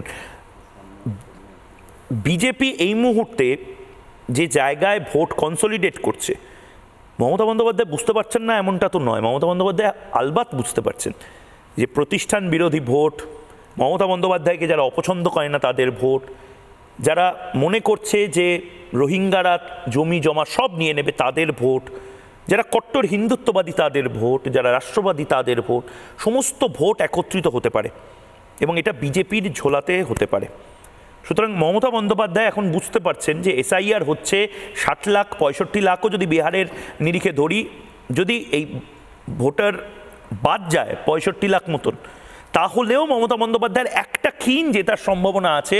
দেখুন, বিজেপি এই মুহূর্তে যে জায়গায় ভোট কনসলিডেট করছে, মমতা বন্দ্যোপাধ্যায় বুঝতে পারছেন না এমনটা তো নয়। মমতা বন্দ্যোপাধ্যায় আলবাত বুঝতে পারছেন যে প্রতিষ্ঠান বিরোধী ভোট, মমতা বন্দ্যোপাধ্যায়কে যারা অপছন্দ করে না তাদের ভোট, যারা মনে করছে যে রোহিঙ্গারা জমি জমা সব নিয়ে নেবে তাদের ভোট, যারা কট্টর হিন্দুত্ববাদী তাদের ভোট, যারা রাষ্ট্রবাদী তাদের ভোট, সমস্ত ভোট একত্রিত হতে পারে এবং এটা বিজেপির ঝোলাতে হতে পারে। সুতরাং মমতা বন্দ্যোপাধ্যায় এখন বুঝতে পারছেন যে এসআইআর হচ্ছে 60 লাখ 65 লাখও যদি বিহারের নিরিখে ধরি, যদি এই ভোটার বাদ যায় 65 লাখ মতন, তাহলেও মমতা বন্দ্যোপাধ্যায়ের একটা ক্ষীণ জেতার সম্ভাবনা আছে,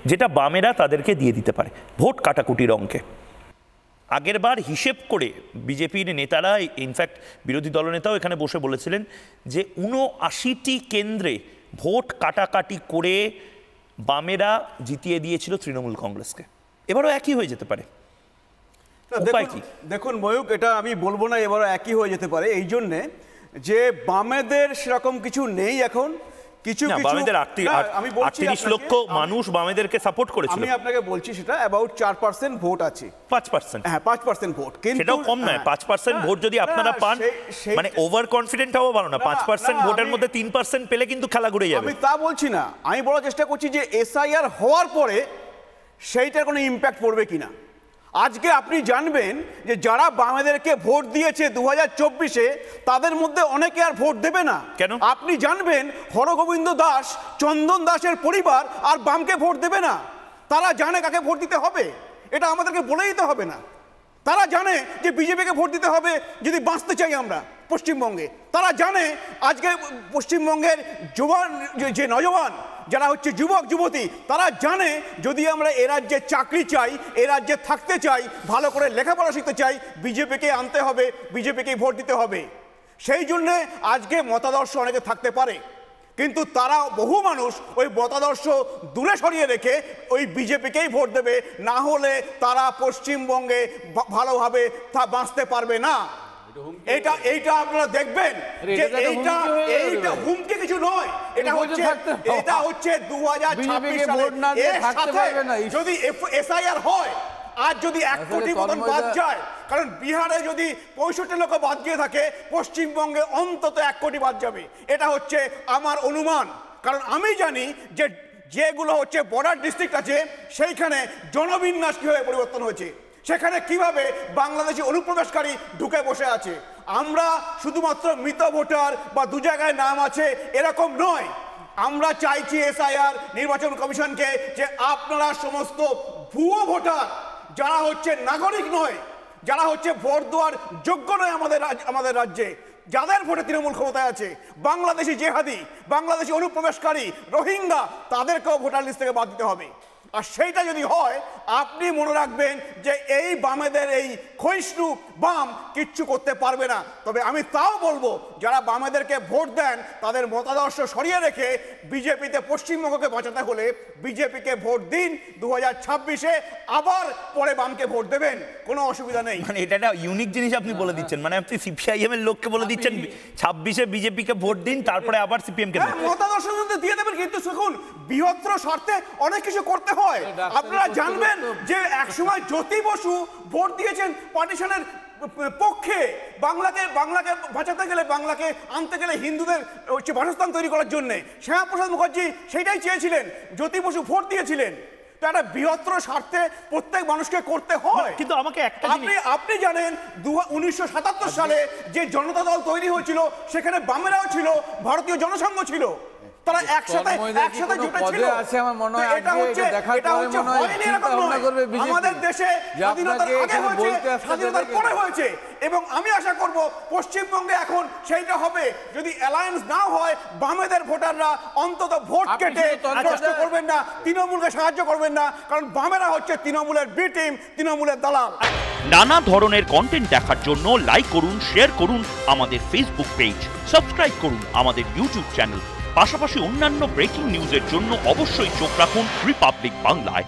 যেটা বামেরা তাদেরকে দিয়ে দিতে পারে ভোট কাটাকুটির অঙ্কে। আগের বার হিসেব করে বিজেপির নেতারা, ইনফ্যাক্ট বিরোধী দলনেতাও এখানে বসে বলেছিলেন যে 79টি কেন্দ্রে ভোট কাটাকাটি করে বামেরা জিতিয়ে দিয়েছিল তৃণমূল কংগ্রেসকে। এবারও একই হয়ে যেতে পারে। দেখুন ময়ূক, এটা আমি বলবো না এবারও একই হয়ে যেতে পারে, এই জন্যে যে বামেদের সেরকম কিছু নেই এখন। কিছু বামেদের 38 লক্ষ মানুষ বামেদেরকে সাপোর্ট করেছিল। আমি আপনাকে বলছি সেটা অ্যাবাউট 4% ভোট আছে। 5%? হ্যাঁ, 5% ভোট, কিন্তু সেটাও কম নয়। 5% ভোট যদি আপনারা পান, মানে ওভার কনফিডেন্ট হওয়া ভালো না। 5% ভোটের মধ্যে 3% পেলে কিন্তু খেলা ঘুরে যাবে। আমি তা বলছি না, আমি বলার চেষ্টা করছি যে এসআইআর হওয়ার পরে সেইটার কোনো ইম্প্যাক্ট পড়বে কিনা। আজকে আপনি জানবেন যে যারা বামেদেরকে ভোট দিয়েছে 2024-এ, তাদের মধ্যে অনেকে আর ভোট দেবে না। কেন? আপনি জানবেন হরগোবিন্দ দাস, চন্দন দাসের পরিবার আর বামকে ভোট দেবে না। তারা জানে কাকে ভোট দিতে হবে, এটা আমাদেরকে বলে দিতে হবে না। তারা জানে যে বিজেপিকে ভোট দিতে হবে যদি বাঁচতে চাই আমরা পশ্চিমবঙ্গে। তারা জানে আজকে পশ্চিমবঙ্গের যে নজওয়ান যারা হচ্ছে যুবক যুবতী, তারা জানে যদি আমরা এ রাজ্যে চাকরি চাই, এ রাজ্যে থাকতে চাই, ভালো করে লেখাপড়া শিখতে চাই, বিজেপিকে আনতে হবে, বিজেপিকেই ভোট দিতে হবে। সেই জন্যে আজকে মতাদর্শ অনেকে থাকতে পারে, কিন্তু তারা বহু মানুষ ওই মতাদর্শ দূরে সরিয়ে রেখে ওই বিজেপিকেই ভোট দেবে, না হলে তারা পশ্চিমবঙ্গে ভালোভাবে বাঁচতে পারবে না। এইটা আপনারা দেখবেন যে এইটা হুমকি কিছু নয়, এটা হচ্ছে 2026 সালে যদি এসআইআর হয়, আর যদি 1 কোটি মতন বাদ যায়, কারণ বিহারে যদি 65 লক্ষ বাদ গিয়ে থাকে, পশ্চিমবঙ্গে অন্তত 1 কোটি বাদ যাবে। এটা হচ্ছে আমার অনুমান, কারণ আমি জানি যে যেগুলো হচ্ছে বর্ডার ডিস্ট্রিক্ট আছে, সেইখানে জনবিন্যাস কিভাবে পরিবর্তন হয়েছে, সেখানে কিভাবে বাংলাদেশি অনুপ্রবেশকারী ঢুকে বসে আছে। আমরা শুধুমাত্র মৃত ভোটার বা 2 জায়গায় নাম আছে এরকম নয়। আমরা চাইছি এসআইআর নির্বাচন কমিশনকে যে আপনারা সমস্ত ভুয়ো ভোটার, যারা হচ্ছে নাগরিক নয়, যারা হচ্ছে ভোট দেওয়ার যোগ্য নয় আমাদের রাজ্যে, যাদের ভোটে তৃণমূল ক্ষমতায় আছে, বাংলাদেশি জেহাদি, বাংলাদেশি অনুপ্রবেশকারী, রোহিঙ্গা, তাদেরকেও ভোটার লিস্ট থেকে বাদ দিতে হবে। আর সেইটা যদি হয়, আপনি মনে রাখবেন যে এই বামেদের এই ক্ষয়িষ্ণু বাম কিচ্ছু করতে পারবে না। তবে আমি তাও বলবো, যারা বামেদেরকে ভোট দেন তাদের মতাদর্শ সরিয়ে রেখে বিজেপিতে পশ্চিমবঙ্গকে বাঁচাতে হলে বিজেপিকে ভোট দিন 2026-এ, আবার পরে বামকে ভোট দেবেন, কোনো অসুবিধা নেই। মানে এটা একটা ইউনিক জিনিস আপনি বলে দিচ্ছেন, মানে আপনি সিপিআইএম এর লোককে বলে দিচ্ছেন 26-এ বিজেপিকে ভোট দিন, তারপরে আবার সিপিএম কে মতাদর্শ দিয়ে দেবেন। কিন্তু দেখুন, বৃহত্তর স্বার্থে অনেক কিছু করতে হয়। আপনারা জানবেন যে একসময় জ্যোতি বসু ভোট দিয়েছেন পার্টিশনের পক্ষে, বাংলাকে বাঁচাতে গেলে, বাংলাকে আনতে গেলে হিন্দুদের হচ্ছে বাসস্থান তৈরি করার জন্য। শ্যামাপ্রসাদ মুখার্জি সেইটাই চেয়েছিলেন, জ্যোতি বসু ভোট দিয়েছিলেন। তো একটা বৃহত্তর স্বার্থে প্রত্যেক মানুষকে করতে হয়। কিন্তু আমাকে একটা আপনি জানেন 1977 সালে যে জনতা দল তৈরি হয়েছিল, সেখানে বামেরাও ছিল, ভারতীয় জনসংঘ ছিল, তারা একসাথে জুটেছিল। এটা হচ্ছে আমাদের দেশে স্বাধীনতার আগে হয়েছে, স্বাধীনতার পরে হয়েছে, এবং আমি আশা করব পশ্চিমবঙ্গে এখন সেইটা হবে। যদি অ্যালায়েন্স না হয়, বামেদের ভোটাররা অন্তত ভোট কেটে নষ্ট করবেন না, তৃণমূলকে সাহায্য করবেন না, কারণ বামেরা হচ্ছে তৃণমূলের বি টিম, তৃণমূলের দালাল। নানা ধরনের কন্টেন্ট দেখার জন্য লাইক করুন, শেয়ার করুন আমাদের ফেসবুক পেজ, সাবস্ক্রাইব করুন আমাদের ইউটিউব চ্যানেল। পাশাপাশি অন্যান্য ব্রেকিং নিউজের জন্য অবশ্যই চোখ রাখুন রিপাবলিক বাংলায়।